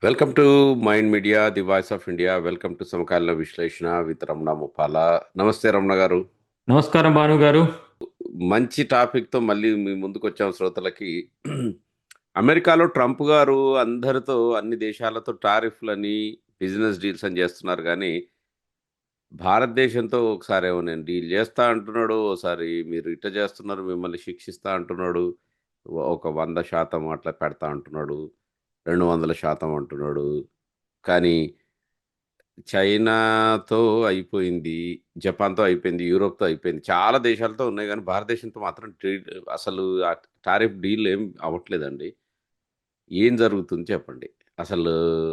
Welcome to mind media the voice of India. Welcome to సమకాలీన విశ్లేషణ with Ramana ముపాల. నమస్తే రమణ గారు. నమస్కారం భాను గారు. మంచి టాపిక్తో మళ్ళీ మీ ముందుకు వచ్చాం శ్రోతలకి. అమెరికాలో ట్రంప్ గారు అందరితో అన్ని దేశాలతో టారిఫ్లని బిజినెస్ డీల్స్ అని చేస్తున్నారు, కానీ భారతదేశంతో ఒకసారి ఏమో నేను డీల్ చేస్తా అంటున్నాడు, ఒకసారి మీరు ఇట్ట చేస్తున్నారు మిమ్మల్ని శిక్షిస్తా అంటున్నాడు, ఒక 100% అట్లా పెడతా అంటున్నాడు, 200% అంటున్నాడు. కానీ చైనాతో అయిపోయింది, జపాన్‌తో అయిపోయింది, యూరోప్‌తో అయిపోయింది. చాలా దేశాలతో ఉన్నాయి గానీ, భారతదేశంతో మాత్రం అసలు ఆ టారిఫ్ డీల్ ఏం అవ్వట్లేదండి. ఏం జరుగుతుంది చెప్పండి? అసలు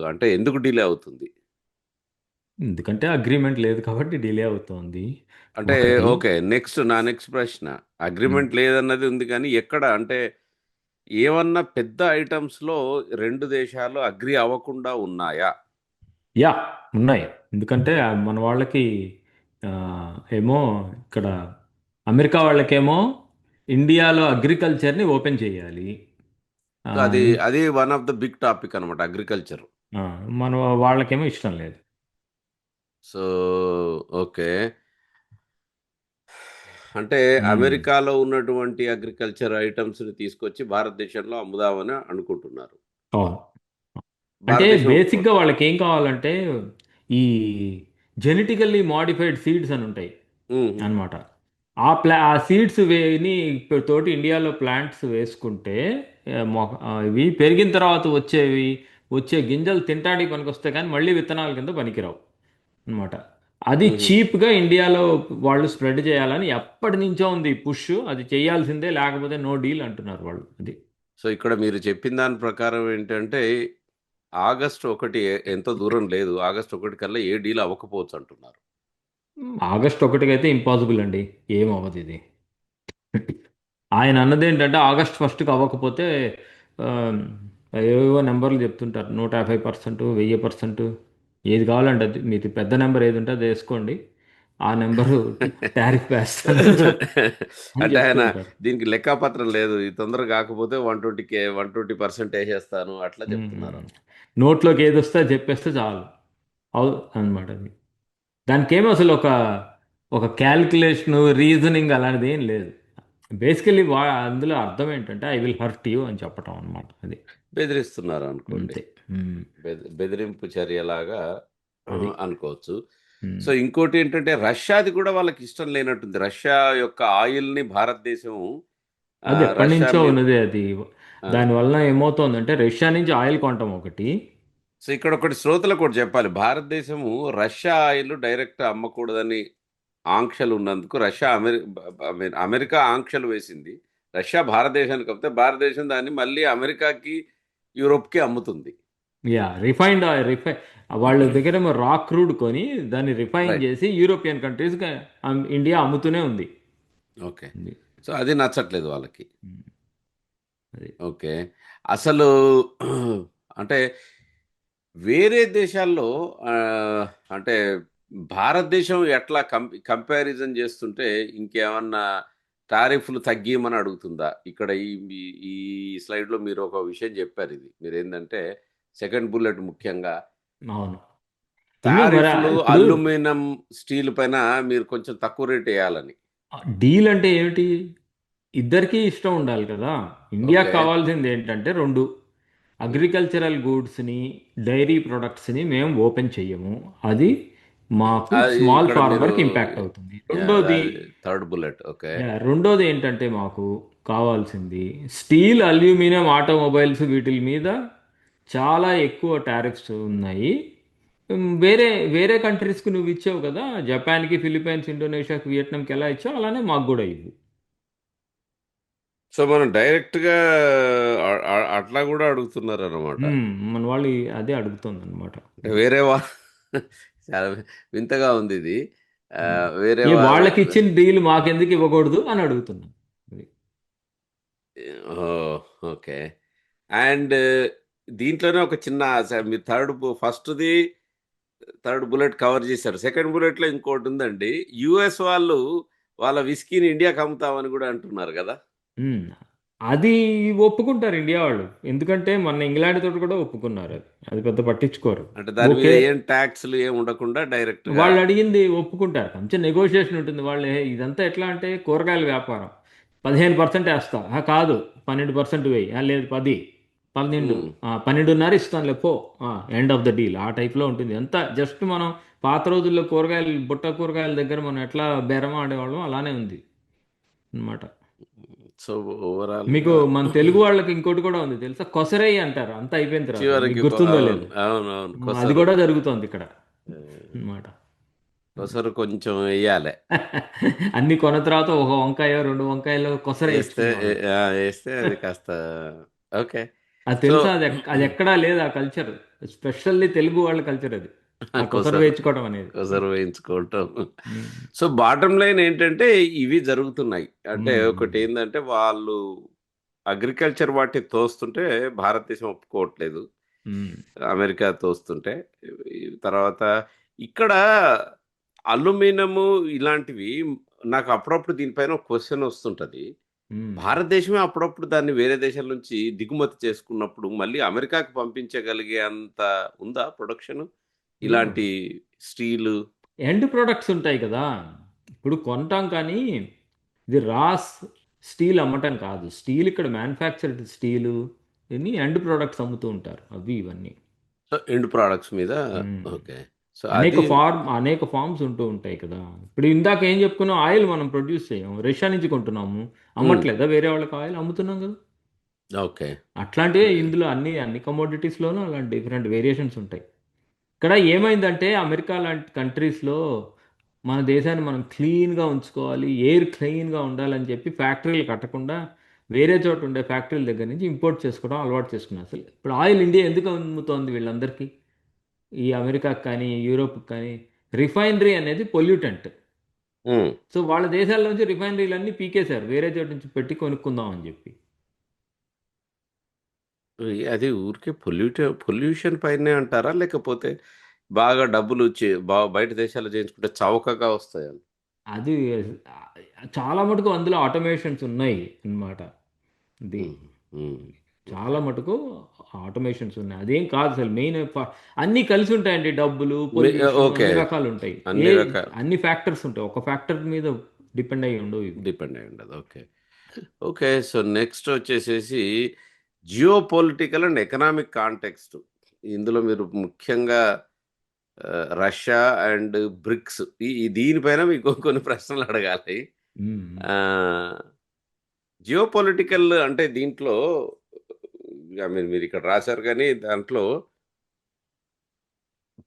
అంటే ఎందుకు డిలే అవుతుంది? ఎందుకంటే అగ్రీమెంట్ లేదు కాబట్టి డిలే అవుతోంది. అంటే ఒకటి. ఓకే. నెక్స్ట్ ప్రశ్న. హ్మ్. అగ్రీమెంట్ లేదన్నది ఉంది కానీ, ఎక్కడ అంటే ఏమన్నా పెద్ద ఐటెమ్స్‌లో 2 దేశాలు అగ్రీ అవ్వకుండా ఉన్నాయా? యాహ్! ఉన్నాయి. ఎందుకంటే మన వాళ్ళకి ఏమో ఇక్కడ అమెరికా వాళ్ళకేమో ఇండియాలో అగ్రికల్చర్‌ని ఓపెన్ చేయాలి. సో, ఆహ్, ఇం అది one of the big topic అనమాట అగ్రికల్చర్. ఆ! మన వాళ్ళకేమో ఇష్టం లేదు. So, okay. అంటే హ్మ్. అమెరికాలో ఉన్నటువంటి అగ్రికల్చర్ ఐటమ్స్‌ని తీసుకొచ్చి భారతదేశంలో అమ్ముదామని అనుకుంటున్నారు. అవును. అంటే భారతదేశం బేసిక్‌గా ఒప్పుకోవట్లేదు. వాళ్ళకేం కావాలంటే ఈ జెనెటికల్లీ మోడిఫైడ్ సీడ్స్ అని ఉంటాయి హుహు. అన్నమాట. ఆ సీడ్స్ వేని తోటి ఇండియాలో ప్లాంట్స్ వేసుకుంటే ఇవి పెరిగిన తర్వాత వచ్చే గింజలు తినడానికి పనికొస్తాయి కానీ మళ్ళీ విత్తనాల కింద పనికిరావు అన్నమాట. అది హుహు. చీప్‌గా ఇండియాలో వాళ్ళు స్ప్రెడ్ చేయాలని ఎప్పటి నుంచో ఉంది పుష్. అది చేయాల్సిందే లేకపోతే నో డీల్ అంటున్నారు వాళ్ళు. అది. సో, ఇక్కడ మీరు చెప్పిన దాని ప్రకారం ఏంటంటే, ఆగస్టు 1 ఎంతో దూరం లేదు. ఆగస్టు 1 కల్లా ఏ డీల్ అవ్వకపోవచ్చు అంటున్నారు. ఆగస్ట్ 1కి అయితే ఇంపాసిబుల్ అండి. ఏం అవ్వదు ఇది. ఆయన అన్నదేంటంటే ఆగస్ట్ 1కి అవ్వకపోతే ఆహ్, ఏవేవో నంబర్లు చెప్తుంటారు. 150%, 1000% ఏది కావాలంటే అది. మీది పెద్ద నెంబర్ ఏది ఉంటే అది ఏసుకోండి. ఆ నెంబరు టారిఫ్ వేస్తానని అని అంటే చెప్తూ ఆయన ఉంటారు. దీనికి లెక్కాపత్రం లేదు. ఇది తొందరగా కాకపోతే 120% ఏసేస్తాను అట్లా హ్మ్. చెప్తున్నారు. నోట్లోకి ఏదొస్తే అది చెప్పేస్తే చాలు. అనమాట అది. దానికేమో అసలు ఒక క్యాలిక్యులేషను, రీజనింగ్ అలాంటిది ఏం లేదు. బేసికల్లీ అందులో అర్థం ఏంటంటే ఐ విల్ హర్ట్ యూ అని చెప్పటం అనమాట అది. బెదిరిస్తున్నారు అనుకోండి. అంతే. హ్మ్. బెదిరింపు చర్యలాగా అది. అనుకోవచ్చు. హ్మ్. సో, ఇంకోటేంటంటే రష్యాది కూడా వాళ్ళకిష్టం లేనట్టుంది. రష్యా యొక్క ఆయిల్‌ని భారతదేశం అది రష్యా ఎప్పటినుంచో మీద ఉన్నదే అది. ఆ! దానివలన ఏమవుతోందంటే రష్యా నుంచి ఆయిల్ కొనటం ఒకటి. సో, ఇక్కడొకటి శ్రోతలకోటి చెప్పాలి. భారతదేశము రష్యా ఆయిల్ డైరెక్ట్ అమ్మకూడదని ఆంక్షలున్నందుకు రష్యా అమెరికా ఆంక్షలు వేసింది. రష్యా భారతదేశానికి కాకపోతే భారతదేశం దాన్ని మళ్ళీ అమెరికాకి, యూరోప్‌కి అమ్ముతుంది. యాహ్! రిఫైన్డ్ ఆయిల్ వాళ్ళ దగ్గరేమో రా క్రూడ్ కొని దాన్ని రిఫైన్ రైట్. చేసి యూరోపియన్ కంట్రీస్‌కి ఇండియా అమ్ముతూనే ఉంది. ఓకే. ఉంది. సో, అది నచ్చట్లేదు వాళ్ళకి. హ్మ్. అది. ఓకే. అసలు అంటే వేరే దేశాల్లో ఆహ్, అంటే భారతదేశం ఎట్లా కంపారిజన్ చేస్తుంటే ఇంకేమన్నా టారిఫ్‌లు తగ్గియమని అడుగుతుందా? ఇక్కడ ఈ స్లైడ్‌లో మీరు ఒక విషయం చెప్పారిది. మీరేందంటే సెకండ్ బుల్లెట్ ముఖ్యంగా అవును. మరి టారిఫ్‌లు ఇప్పుడు అల్యూమినియం, స్టీల్ పైన మీరు కొంచెం తక్కువ రేట్ ఎయాలని. డీల్ అంటే ఏమిటి? ఇద్దరికీ ఇష్టం ఉండాలి కదా! ఇండియాకి ఓకే. కావాల్సింది ఏంటంటే 2 హ్మ్. అగ్రికల్చరల్ గూడ్స్‌ని, డైరీ ప్రొడక్ట్స్‌ని మేము ఓపెన్ చెయ్యము. అది మాకు అది స్మాల్ ఇక్కడ మీరు ఫార్మర్‌కి ఇంపాక్ట్ అవుతుంది. అది థర్డ్ బుల్లెట్. ఓకే. రెండోది ఏంటంటే మాకు కావాల్సింది స్టీల్, అల్యూమినియం, ఆటోమొబైల్స్ వీటిల మీద చాలా ఎక్కువ టారిఫ్స్ ఉన్నాయి. వేరే వేరే కంట్రీస్‌కి నువ్వు ఇచ్చావు కదా! జపాన్‌కి, ఫిలిప్పైన్స్, ఇండోనేషియాకి, వియత్నాంకి ఎలా ఇచ్చావో అలానే మాకు గూడా ఇవ్వు. సో, మనం డైరెక్ట్‌గా అట్లా గూడా అడుగుతున్నారనమాట. మన వాళ్ళు అదే అడుగుతోందనమాట. అంటే వేరే చాలా వింతగా ఉందిది. హ్మ్. వేరే వాళ్ళ వాళ్ళకిచ్చిన డీల్ మాకెందుకు ఇవ్వకూడదు అని అడుగుతున్నాను. అది. ఓహ్! ఓకే. అండ్ దీంట్లోనే ఒక చిన్న మీరు థర్డ్ బుల్లెట్ కవర్ చేశారు. సెకండ్ బుల్లెట్‌లో ఇంకోటుందండి. యూఎస్ వాళ్ళు వాళ్ళ విస్కీని ఇండియాకి అమ్ముతామని గూడా అంటున్నారు గదా! హ్మ్. అది ఒప్పుకుంటారు ఇండియా వాళ్ళు, ఎందుకంటే మన ఇంగ్లాండ్ తోటి కూడా ఒప్పుకున్నారు, అది అది పెద్ద పట్టించుకోరు. అంటే దాని మీద ఓకే, ఏం ట్యాక్స్లు ఏం ఉండకుండా డైరెక్ట్గా. వాళ్ళు అడిగింది ఒప్పుకుంటారు, కొంచెం నెగోషియేషన్ ఉంటుంది. వాళ్ళు ఇదంతా ఎట్లా అంటే కూరగాయల వ్యాపారం, 15% వేస్తా, కాదు 12% వేయి, లేదు 10, 12, 12.5 ఇస్తానులే పో, ఎండ్ ఆఫ్ ద డీల్, ఆ టైప్లో ఉంటుంది. ఎంత జస్ట్ మనం పాత రోజుల్లో కూరగాయలు, బుట్ట కూరగాయల దగ్గర మనం ఎట్లా బేరం ఆడేవాళ్ళం అలానే ఉంది అన్నమాట. సో మీకు ఓవరాల్గా మన తెలుగు వాళ్ళకి ఇంకోటి కూడా ఉంది తెలుసా, కొసరై అంటారు అంతా అయిపోయిన తర్వాత, మీకు చివరికి గుర్తుందో అవును లేదు. అవును అవును అది కొసరు. కూడా జరుగుతోంది ఇక్కడ ఆ, అన్నమాట. కొసరు కొంచెం వేయాలి. అన్ని కొన్న తర్వాత ఒక వంకాయ రెండు వంకాయలు కొసర వేస్తే వేసుకునే వాళ్ళం. వేస్తే అది కాస్త ఓకే. అది సో తెలుసా, అది ఎక్కడా లేదు ఆ కల్చర్, స్పెషల్లీ తెలుగు వాళ్ళ కల్చర్ అది, ఆ కొసర కొసరు వేయించుకోవడం అనేది. కొసరు వేయించుకోవటం. ఉమ్, సో బాటమ్ లైన్ ఏంటంటే ఇవి జరుగుతున్నాయి. అంటే ఉమ్, ఒకటి ఏంటంటే వాళ్ళు అగ్రికల్చర్ వాటి తోస్తుంటే భారతదేశం ఒప్పుకోవట్లేదు, ఉమ్, అమెరికా తోస్తుంటే. ఈ తర్వాత ఇక్కడ అల్యూమినియము ఇలాంటివి నాకు అప్పుడప్పుడు దీనిపైన ఒక క్వశ్చన్ వస్తుంటది. ఉమ్, భారతదేశమే అప్పుడప్పుడు దాన్ని వేరే దేశాల నుంచి దిగుమతి చేసుకున్నప్పుడు మళ్ళీ అమెరికాకి పంపించగలిగే అంత ఉందా ప్రొడక్షన్ ఏమో, ఇలాంటి స్టీలు? ఎండ్ ప్రొడక్ట్స్ ఉంటాయి కదా, ఇప్పుడు కొంటాం కానీ ఇది రాస్ స్టీల్ అమ్మటం కాదు, స్టీల్ ఇక్కడ మ్యానుఫ్యాక్చర్డ్ స్టీలు, ఇన్ని ఎండ్ ప్రొడక్ట్స్ అమ్ముతూ ఉంటారు అవి ఇవన్నీ. సో ఎండ్ ప్రొడక్ట్స్ మీద. మ్మ్. ఓకే. సో అది అనేక ఫార్మ్స్ ఉంటూ ఉంటాయి కదా. ఇప్పుడు ఇందాక ఏం చెప్పుకున్నాం, ఆయిల్ మనం ప్రొడ్యూస్ చేయం, రష్యా నుంచి కొంటున్నాము, ఉమ్, అమ్మట్లేదా వేరే వాళ్ళకి ఆయిల్ అమ్ముతున్నాం కదా. ఓకే. అట్లాంటివే ఓకే. ఇందులో అన్ని కమోడిటీస్లోనూ అలాంటి డిఫరెంట్ వేరియేషన్స్ ఉంటాయి. ఇక్కడ ఏమైందంటే అమెరికా లాంటి కంట్రీస్లో మన దేశాన్ని మనం క్లీన్గా ఉంచుకోవాలి, ఎయిర్ క్లీన్గా ఉండాలని చెప్పి ఫ్యాక్టరీలు కట్టకుండా వేరే చోట ఉండే ఫ్యాక్టరీల దగ్గర నుంచి ఇంపోర్ట్ చేసుకోవడం అలవాటు చేసుకున్నారు. అసలు ఇప్పుడు ఆయిల్ ఇండియా ఎందుకు అమ్ముతోంది వీళ్ళందరికీ, ఈ అమెరికాకి కానీ యూరోప్కి కానీ, రిఫైనరీ అనేది పొల్యూటెంట్. ఉమ్. సో వాళ్ళ దేశాల్లోంచి రిఫైనరీలన్నీ పీకేశారు, వేరే చోట నుంచి పెట్టి కొనుక్కుందాం అని చెప్పి. అది ఊరికే పొల్యూషన్ పైనే అంటారా? లేకపోతే బాగా డబ్బులు బయట దేశాల్లో చేయించుకుంటే చవకగా వస్తాయా? అది చాలా మటుకు అందులో ఆటోమేషన్స్ ఉన్నాయి అన్నమాట. ఇది హ్మ్. హ్మ్. ఓకే. చాలా మటుకు ఆటోమేషన్స్ ఉన్నాయి, అదేం కాదు అసలు మెయిన్ అన్నీ కలిసి ఉంటాయండి, డబ్బులు మీ పొల్యూషన్ ఓకే. అన్ని రకాలు ఉంటాయి. అన్ని రకాల అన్ని ఫ్యాక్టర్స్ ఉంటాయి, ఒక ఫ్యాక్టర్ మీద డిపెండ్ అయ్యి ఉండవు ఇవి. డిపెండ్ అయ్యి ఉండదు. ఓకే. ఓకే. సో నెక్స్ట్ వచ్చేసేసి జియోపొలిటికల్ అండ్ ఎకనామిక్ కాంటెక్స్ట్. ఇందులో మీరు ముఖ్యంగా రష్యా అండ్ బ్రిక్స్ ఈ దీనిపైన మీకు కొన్ని ప్రశ్నలు అడగాలి. మ్మ్. ఆహ్, జియోపొలిటికల్ అంటే దీంట్లో మీరు ఇక్కడ రాసారు గానీ దాంట్లో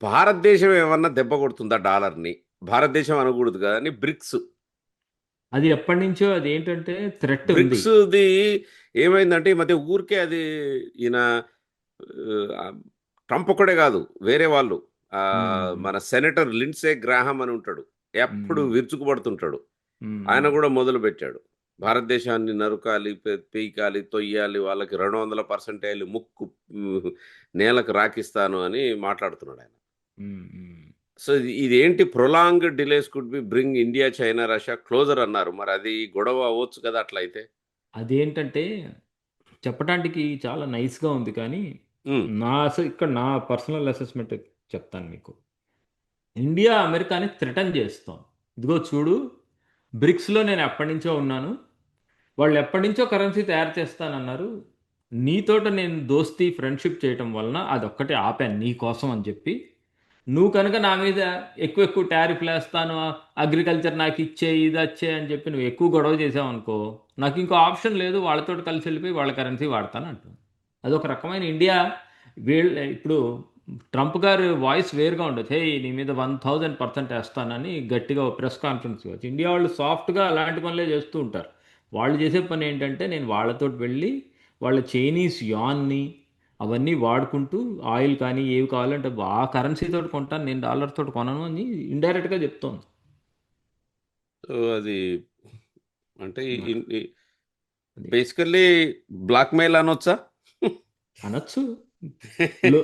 భారతదేశం ఏమన్నా దెబ్బ కొడుతుందా డాలర్‌ని? భారతదేశం అనకూడదు గానీ బ్రిక్స్. అది ఎప్పటి నుంచో అది ఏంటంటే థ్రెట్ ఉంది. బ్రిక్స్‌ది ఏమైందంటే ఈ మధ్య ఊరికే అది ఈయన ఆహ్, ట్రంప్ ఒక్కడే గాదు. వేరే వాళ్ళు మ్మ్. మన సెనేటర్ లిండ్సే గ్రాహాం అని ఉంటాడు. ఎప్పుడు మ్మ్. విరుచుకుపడుతుంటాడు. ఆయన మ్మ్. గూడా మొదలుపెట్టాడు. భారతదేశాన్ని నరుకాలి, పీకాలి, తొయ్యాలి, వాళ్ళకి 200% ముక్కు నేలకు రాకిస్తాను అని మాట్లాడుతున్నాడాయన. మ్మ్. మ్మ్. సో ఇదేంటి prolonged delays could be bring India, China, Russia closer అన్నారు. మరి అది గొడవ అవ్వచ్చు కదా అట్లయితే? అదేంటంటే చెప్పడానికి చాలా నైస్గా ఉంది కానీ, హ్మ్. ఇక్కడ నా పర్సనల్ అసెస్మెంట్ చెప్తాను మీకు. ఇండియా అమెరికాని థ్రెటన్ చేస్తాం, ఇదిగో చూడు, బ్రిక్స్లో నేను ఎప్పటి నుంచో ఉన్నాను, వాళ్ళు ఎప్పటి నుంచో కరెన్సీ తయారు చేస్తానన్నారు, నీతోట నేను దోస్తీ ఫ్రెండ్షిప్ చేయటం వలన అదొక్కటే ఆపాను నీ కోసం అని చెప్పి, నువ్వు కనుక నా మీద ఎక్కువ ఎక్కువ టారిఫ్లు వేస్తాను, అగ్రికల్చర్ నాకు ఇచ్చే ఇది వచ్చే అని చెప్పి నువ్వు ఎక్కువ గొడవ చేసావు అనుకో, నాకు ఇంకో ఆప్షన్ లేదు, వాళ్ళతో కలిసి వెళ్ళిపోయి వాళ్ళ కరెన్సీ వాడతాను అంటుంది. అదొక రకమైన ఇండియా. ఇప్పుడు ట్రంప్ గారి వాయిస్ వేరుగా ఉండొచ్చు, హే నీ మీద 1000% వేస్తానని గట్టిగా ప్రెస్ కాన్ఫరెన్స్ ఇవ్వచ్చు. ఇండియా వాళ్ళు సాఫ్ట్గా అలాంటి పనులే చేస్తూ ఉంటారు. వాళ్ళు చేసే పని ఏంటంటే, నేను వాళ్ళతో వెళ్ళి వాళ్ళ చైనీస్ యాన్ని అవన్నీ వాడుకుంటూ ఆయిల్ కానీ ఏవి కావాలంటే ఆ కరెన్సీ తోటి కొంటాను, నేను డాలర్ తోటి కొనను అని ఇండైరెక్ట్గా చెప్తోంది. సో అది అంటే అన్నమాట. అది బేసికల్లీ బ్లాక్‌మెయిల్ అనొచ్చా? అనొచ్చు. లో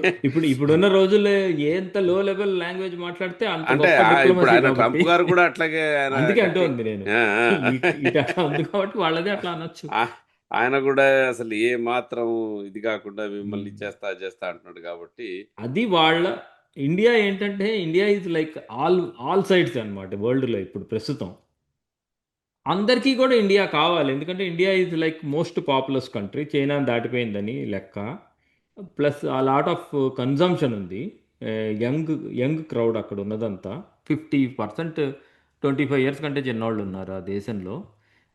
ఇప్పుడున్న రోజుల్లో ఎంత లో లెవెల్ లాంగ్వేజ్ మాట్లాడితే అంత అంటే గొప్ప ఇప్పుడు డిప్లొమసీ ఆయన కాబట్టి. ట్రంప్ గారు కూడా అట్లాగే ఆయన అందుకే గట్టి అంటోంది నేను, ఆ! ఆ! ఇటు అట్లా ఉంది కాబట్టి వాళ్ళదే అట్లా అనొచ్చు. ఆ! ఆయన కూడా అసలు ఏ మాత్రం ఇది కాకుండా మిమ్మల్ని ఉమ్. ఇచ్చేస్తా చేస్తా అంటున్నాడు కాబట్టి. అది వాళ్ళ ఇండియా ఏంటంటే India is like all sides అన్నమాట వరల్డ్లో ఇప్పుడు ప్రస్తుతం. అందరికీ కూడా ఇండియా కావాలి, ఎందుకంటే India is like most populous country, China దాటిపోయిందని లెక్క. ప్లస్ ఆ లాట్ ఆఫ్ కన్జంప్షన్ ఉంది. యంగ్ యంగ్ క్రౌడ్ అక్కడ ఉన్నదంతా. 50% 25 ఇయర్స్ కంటే చిన్నవాళ్ళు ఉన్నారు ఆ దేశంలో.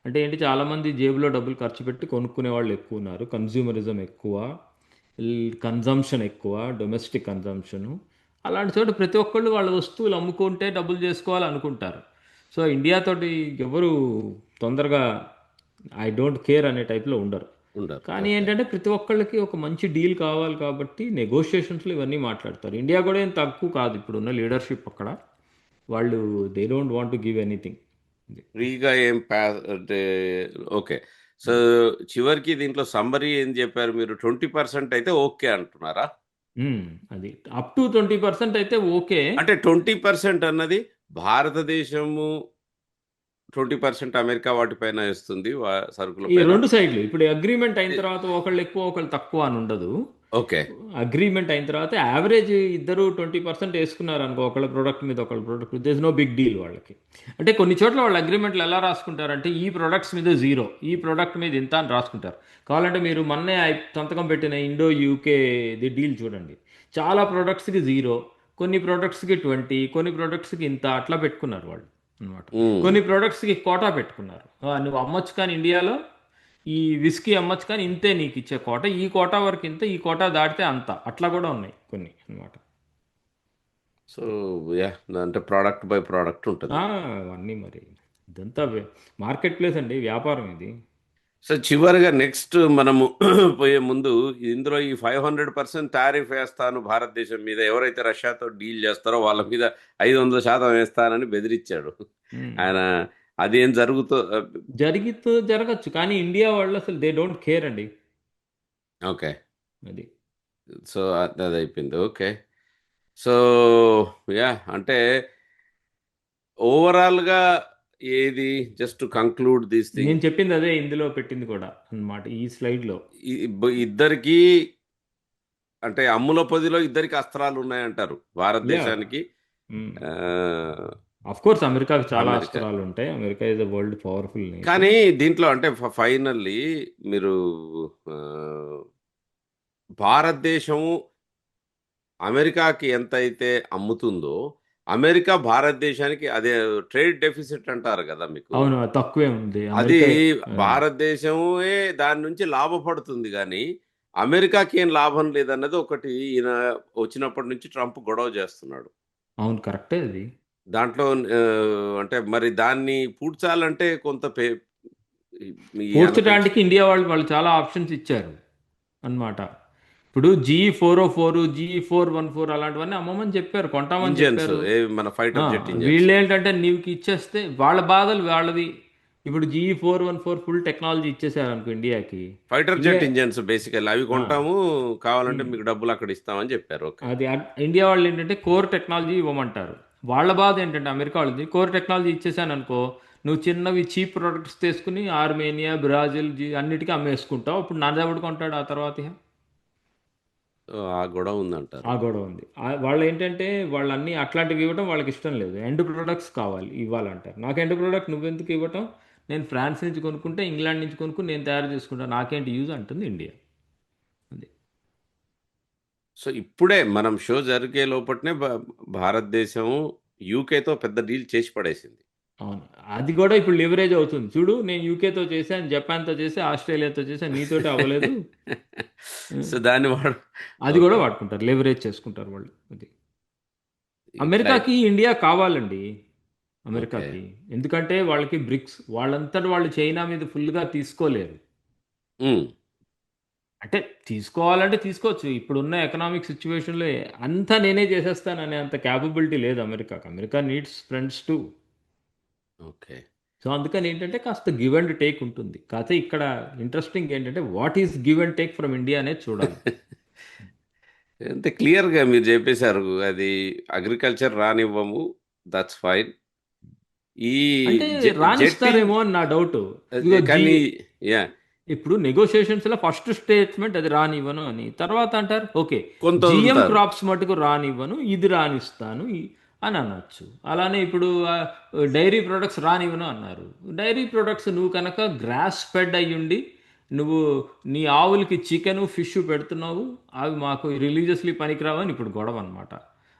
అంటే ఏంటి, చాలామంది జేబులో డబ్బులు ఖర్చు పెట్టి కొనుక్కునే వాళ్ళు ఎక్కువ ఉన్నారు, కన్జ్యూమరిజం ఎక్కువ, కన్జంప్షన్ ఎక్కువ, డొమెస్టిక్ కన్జంప్షను. అలాంటి చోట ప్రతి ఒక్కళ్ళు వాళ్ళ వస్తువులు అమ్ముకుంటే డబ్బులు చేసుకోవాలనుకుంటారు. సో ఇండియా తోటి ఎవరు తొందరగా ఐ డోంట్ కేర్ అనే టైప్లో ఉండరు. ఉండరు. కానీ ఓకే. ఏంటంటే ప్రతి ఒక్కళ్ళకి ఒక మంచి డీల్ కావాలి కాబట్టి నెగోషియేషన్స్లో ఇవన్నీ మాట్లాడతారు. ఇండియా కూడా ఏం తక్కువ కాదు, ఇప్పుడున్న లీడర్షిప్ అక్కడ. వాళ్ళు they don't want to give anything. ఫ్రీగా ఏం అంటే ఓకే. సో చివరికి దీంట్లో సమ్మరీ ఏం చెప్పారు మీరు? 20% అయితే ఓకే అంటున్నారా? అది అప్ టు 20% అయితే ఓకే. అంటే 20% అన్నది భారతదేశము, 20% అమెరికా వాటిపైన ఇస్తుంది సరుకుల ఈ పైన. రెండు సైడ్లు ఇప్పుడు అగ్రిమెంట్ అయిన తర్వాత ఒకళ్ళు ఎక్కువ ఒకళ్ళు తక్కువ అని ఉండదు. ఓకే. అగ్రిమెంట్ అయిన తర్వాత యావరేజ్ ఇద్దరు 20% వేసుకున్నారు అనుకో, ఒకళ్ళ ప్రోడక్ట్ మీద ఒకళ్ళ product, this no big deal వాళ్ళకి. అంటే కొన్ని చోట్ల వాళ్ళు అగ్రిమెంట్లు ఎలా రాసుకుంటారంటే ఈ ప్రొడక్ట్స్ మీద జీరో, ఈ ప్రోడక్ట్ మీద ఇంత అని రాసుకుంటారు. కావాలంటే మీరు మొన్నే సంతకం పెట్టిన ఇండో యూకే ది డీల్ చూడండి. చాలా ప్రోడక్ట్స్కి జీరో, కొన్ని ప్రోడక్ట్స్కి 20, కొన్ని ప్రోడక్ట్స్కి ఇంత అట్లా పెట్టుకున్నారు వాళ్ళు అనమాట. ఉమ్. కొన్ని ప్రోడక్ట్స్కి కోటా పెట్టుకున్నారు. నువ్వు అమ్మొచ్చు కానీ ఇండియాలో ఈ విస్కీ అమ్మచ్చు కానీ ఇంతే నీకు ఇచ్చే కోట, ఈ కోటా వరకు ఇంత, ఈ కోటా దాటితే అంత, అట్లా కూడా ఉన్నాయి కొన్ని అనమాట. సో యా, అంటే ప్రోడక్ట్ బై ప్రోడక్ట్ ఉంటుంది. అవన్నీ మరి ఇదంతా మార్కెట్ ప్లేస్ అండి, వ్యాపారం ఇది. సో చివరిగా నెక్స్ట్ మనము పోయే ముందు, ఇందులో ఈ 500% టారిఫ్ వేస్తాను భారతదేశం మీద, ఎవరైతే రష్యాతో డీల్ చేస్తారో వాళ్ళ మీద 500% వేస్తానని బెదిరించాడు ఉమ్. ఆయన. అది ఏం జరుగుతో? జరగచ్చు కానీ ఇండియా వాళ్ళు అసలు దే డోంట్ కేర్ అండి. ఓకే. అది సో అది అయిపోయింది. ఓకే. సో యా, అంటే ఓవరాల్గా ఏది, జస్ట్ కంక్లూడ్ దిస్ థింగ్, నేను చెప్పింది అదే ఇందులో పెట్టింది కూడా అన్నమాట ఈ స్లైడ్లో. ఇద్దరికి అంటే అమ్ముల పొదిలో ఇద్దరికి అస్త్రాలు ఉన్నాయంటారు యా, భారతదేశానికి. ఆ, ఆఫ్ కోర్స్ అమెరికాకి చాలా అమెరికా. అస్త్రాలు ఉంటాయి, America is the world powerful nation. కానీ దీంట్లో అంటే ఫైనల్లీ మీరు ఆ, భారతదేశము అమెరికాకి ఎంత అయితే అమ్ముతుందో, అమెరికా భారతదేశానికి అదే ట్రేడ్ డెఫిసిట్ అంటారు కదా మీకు, అవును, అది తక్కువే ఉంది అది అమెరికా. భారతదేశమే దాని నుంచి లాభపడుతుంది కానీ అమెరికాకి ఏం లాభం లేదన్నది ఒకటి ఈయన వచ్చినప్పటి నుంచి ట్రంప్ గొడవ చేస్తున్నాడు. అవును, కరెక్టే అది. దాంట్లో అంటే మరి దాన్ని పూడ్చాలంటే కొంత ఈ ఆయన పెంచి పూడ్చడానికి ఇండియా వాళ్ళు వాళ్ళు చాలా ఆప్షన్స్ ఇచ్చారు అన్నమాట. ఇప్పుడు G404, G414 అలాంటివన్నీ అమ్మమని చెప్పారు, కొంటామని ఇంజన్స్, చెప్పారు. మన ఫైటర్ జెట్ ఇంజన్స్, వీళ్ళు ఏంటంటే నీకు ఇచ్చేస్తే వాళ్ళ బాధలు వాళ్ళది. ఇప్పుడు G414 ఫుల్ టెక్నాలజీ ఇచ్చేసారు అనుకో ఇండియాకి. ఫైటర్ ఇండియా జెట్ ఇంజన్స్ బేసికల్ అవి ఆ, కొంటాము, కావాలంటే ఉమ్, మీకు డబ్బులు అక్కడ ఇస్తామని చెప్పారు. ఓకే. అది ఇండియా వాళ్ళు ఏంటంటే కోర్ టెక్నాలజీ ఇవ్వమంటారు. వాళ్ళ బాధ ఏంటంటే అమెరికా వాళ్ళది కోర్ టెక్నాలజీ ఇచ్చేసాను అనుకో, నువ్వు చిన్నవి చీప్ ప్రొడక్ట్స్ తీసుకుని ఆర్మేనియా, బ్రాజిల్, అన్నిటికీ అమ్మేసుకుంటావు. అప్పుడు నన్నెవడు కొంటాడు ఆ తర్వాత ఇక? సో ఆ గొడవ ఉందంటారు. ఆ గొడవ ఉంది. వాళ్ళు ఏంటంటే వాళ్ళన్నీ అట్లాంటివి ఇవ్వడం వాళ్ళకి ఇష్టం లేదు, ఎండ్ ప్రొడక్ట్స్ కావాలి ఇవ్వాలంటారు. నాకు ఎండ్ ప్రొడక్ట్ నువ్వెందుకు ఇవ్వటం, నేను ఫ్రాన్స్ నుంచి కొనుక్కుంటే, ఇంగ్లాండ్ నుంచి కొనుక్కుని నేను తయారు చేసుకుంటా, నాకేంటి యూజ్ అంటుంది ఇండియా. అది సో ఇప్పుడే మనం షో జరిగే లోపట్నే భారతదేశం యూకేతో పెద్ద డీల్ చేసి పడేసింది. అవును, అది కూడా ఇప్పుడు లివరేజ్ అవుతుంది చూడు. నేను యూకేతో చేశాను, జపాన్తో చేసి, ఆస్ట్రేలియాతో చేశాను, నీతోటి అవ్వలేదు. సో దాన్ని వాడు అది కూడా ఓకే. వాడుకుంటారు, లెవరేజ్ చేసుకుంటారు వాళ్ళు. అది ఇట్లా అమెరికాకి ఇండియా కావాలండి, ఓకే. అమెరికాకి. ఎందుకంటే వాళ్ళకి బ్రిక్స్, వాళ్ళంతటి వాళ్ళు చైనా మీద ఫుల్గా తీసుకోలేరు. ఉమ్. అంటే తీసుకోవాలంటే తీసుకోవచ్చు, ఇప్పుడున్న ఎకనామిక్ సిచ్యువేషన్లో అంతా నేనే చేసేస్తాననే అంత క్యాపబిలిటీ లేదు అమెరికాకి. America needs friends to. Okay. So అందుకని ఏంటంటే కాస్త గివ్ అండ్ టేక్ ఉంటుంది. కాకపోతే ఇక్కడ ఇంట్రెస్టింగ్ ఏంటంటే what is give and take from India అనేది చూడాలి. అంతే క్లియర్గా మీరు చెప్పేశారు. అది అగ్రికల్చర్ రానివ్వము, దట్స్ ఫైన్. ఈ అంటే జెట్ రాణిస్తారేమో అని నా డౌట్. ఇదిగో కానీ యా, ఇప్పుడు నెగోషియేషన్స్లో ఫస్ట్ స్టేట్మెంట్ అది రానివ్వను అని, తర్వాత అంటారు ఓకే కొంత జిఎం వదులుతారు. క్రాప్స్ మటుకు రానివ్వను, ఇది రానిస్తాను అని అనొచ్చు. అలానే ఇప్పుడు డైరీ ప్రొడక్ట్స్ రానివ్వను అన్నారు. డైరీ ప్రొడక్ట్స్ నువ్వు కనుక గ్రాస్ ఫెడ్ అయ్యుండి నువ్వు నీ ఆవులకి చికెను ఫిష్ పెడుతున్నావు, అవి మాకు రిలీజియస్లీ పనికిరావని ఇప్పుడు గొడవ అనమాట.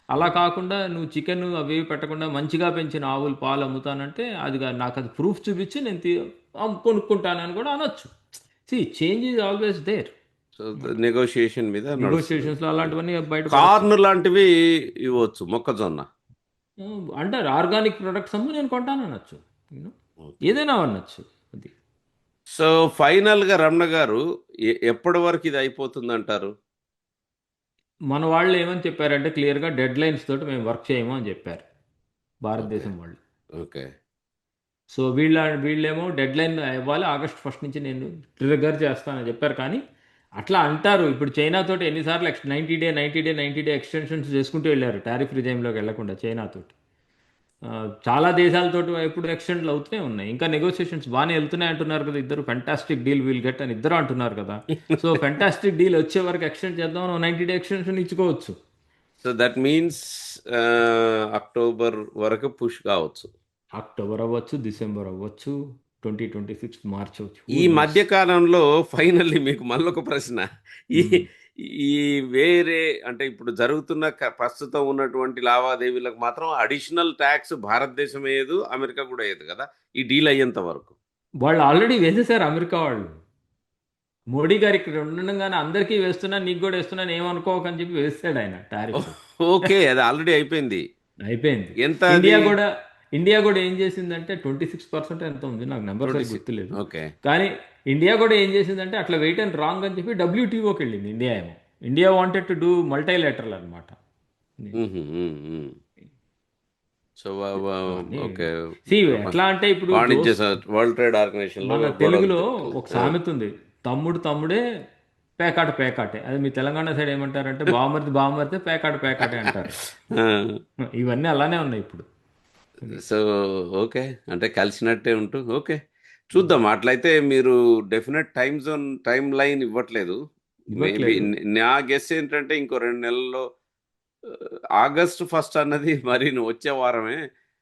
అలా కాకుండా నువ్వు చికెన్ అవి పెట్టకుండా మంచిగా పెంచిన ఆవులు పాలు అమ్ముతానంటే నాకు అది ప్రూఫ్ చూపించి నేను కొనుక్కుంటానని కూడా అనొచ్చు. Change is always there. So negotiation మీద నడుస్తుంది. నెగోషియేషన్స్లో అలాంటివన్నీ బయట కార్న్ లాంటివి ఇవ్వచ్చు, మొక్కజొన్న. అంటారు ఆర్గానిక్ ప్రొడక్ట్స్ అమ్ము నేను కొంటాను అనొచ్చు, ఏదైనా అనొచ్చు. అది సో ఫైనల్గా రమణ గారు ఎప్పటి వరకు ఇది అయిపోతుంది అంటారు? మన వాళ్ళు ఏమని చెప్పారంటే క్లియర్గా డెడ్ లైన్స్ తోటి మేము వర్క్ చేయము అని చెప్పారు భారతదేశం వాళ్ళు. ఓకే. సో వీళ్ళేమో డెడ్ లైన్ ఇవ్వాలి, ఆగస్ట్ 1 నుంచి నేను ట్రిగర్ చేస్తానని చెప్పారు. కానీ అట్లా అంటారు. ఇప్పుడు చైనా తోటి ఎన్నిసార్లు 90 డే ఎక్స్టెన్షన్స్ చేసుకుంటూ వెళ్ళారు టారిఫ్ రిజైమ్లోకి వెళ్లకుండా చైనాతోటి. చాలా దేశాలతోటి ఎప్పుడు ఎక్స్టెండ్లు అవుతూనే ఉన్నాయి. ఇంకా నెగోషియేషన్స్ బాగానే వెళ్తున్నాయి అంటున్నారు కదా ఇద్దరు. ఫెంటాస్టిక్ డీల్ విల్ గెట్ అని ఇద్దరు అంటున్నారు కదా. సో ఫెంటాస్టిక్ డీల్ వచ్చే వరకు ఎక్స్టెండ్ చేద్దాం, 90 డే ఎక్స్టెన్షన్ ఇచ్చుకోవచ్చు. సో దట్ మీన్స్ అక్టోబర్ వరకు పుష్ కావచ్చు. అక్టోబర్ అవ్వచ్చు, డిసెంబర్ అవ్వచ్చు, 2026 మార్చ్ అవ్వచ్చు. ఈ మధ్య కాలంలో ఫైనల్లీ మీకు మళ్ళొక ప్రశ్న. ఈ ఈ వేరే అంటే ఇప్పుడు జరుగుతున్న ప్రస్తుతం ఉన్నటువంటి లావాదేవీలకు మాత్రం అడిషనల్ ట్యాక్స్ భారతదేశం వేయదు, అమెరికా కూడా వేయదు కదా ఈ డీల్ అయ్యేంత వరకు. వాళ్ళు ఆల్రెడీ వేసేసారు అమెరికా వాళ్ళు. మోడీ గారు ఇక్కడ ఉండగానే అందరికీ వేస్తున్నా, నీకు కూడా వేస్తున్నాను ఏమనుకోకని చెప్పి వేస్తాడు ఆయన టారిఫ్. ఓకే, అది ఆల్రెడీ అయిపోయింది. ఎంత ఇండియా కూడా ఏం చేసిందంటే 26% ఎంత ఉంది, నాకు నెంబర్ గుర్తులేదు. ఓకే, కానీ ఇండియా కూడా ఏం చేసిందంటే అట్లా వెయిట్ అండ్ రాంగ్ అని చెప్పి WTOకి వెళ్ళింది. India wanted to do multilateral అనమాట. సో ఓకే, ఎట్లా అంటే ఇప్పుడు వరల్డ్ ట్రేడ్ ఆర్గనైజేషన్ మన తెలుగులో ఒక సామెత ఉంది, తమ్ముడే పేకాటే. అది మీ తెలంగాణ సైడ్ ఏమంటారంటే బామర్తే పేకాటే అంటారు. ఇవన్నీ అలానే ఉన్నాయి ఇప్పుడు. సో ఓకే, అంటే కలిసినట్టే ఉంటూ ఓకే చూద్దాం. అట్లయితే మీరు డెఫినెట్ టైం లైన్ ఇవ్వట్లేదు. మేబీ నా గెస్ ఏంటంటే ఇంకో 2 నెలల్లో ఆగస్ట్ 1 అన్నది మరి వచ్చే వారమే,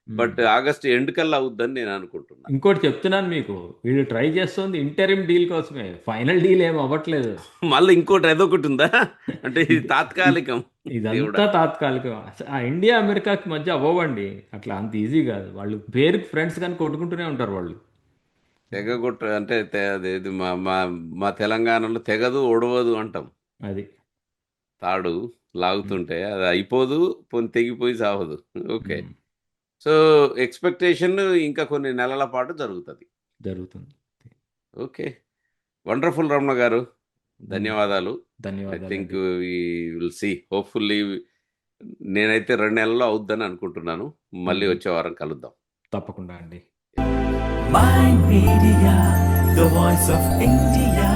బట్ ఆగస్ట్ ఎండ్ కల్లా అవుద్దని నేను అనుకుంటున్నాను. ఇంకోటి చెప్తున్నాను మీకు, వీళ్ళు ట్రై చేస్తుంది ఇంటరిమ్ డీల్ కోసమే, ఫైనల్ డీల్ ఏం అవ్వట్లేదు. మళ్ళీ ఇంకోటి ఏదొకటి ఉందా అంటే ఇది తాత్కాలికం, ఇదంతా తాత్కాలికం. ఆ ఇండియా అమెరికాకి మధ్య అవ్వండి అట్లా అంత ఈజీ కాదు. వాళ్ళు పేరుకి ఫ్రెండ్స్ కానీ కొట్టుకుంటూనే ఉంటారు వాళ్ళు. తెగగొట్టు అంటే అదేది మా తెలంగాణలో తెగదు ఒడవదు అంటాం. అది తాడు లాగుతుంటే అది అయిపోదు, తెగిపోయి సావదు. ఓకే, సో ఎక్స్పెక్టేషన్ ఇంకా కొన్ని నెలల పాటు జరుగుతుంది. ఓకే, వండర్ఫుల్ రమణ గారు, ధన్యవాదాలు. I think we will see, hopefully నేనైతే 2 నెలల్లో అవుద్దని అనుకుంటున్నాను. మళ్ళీ వచ్చే వారం కలుద్దాం. తప్పకుండా అండి. Mind Media, the voice of India.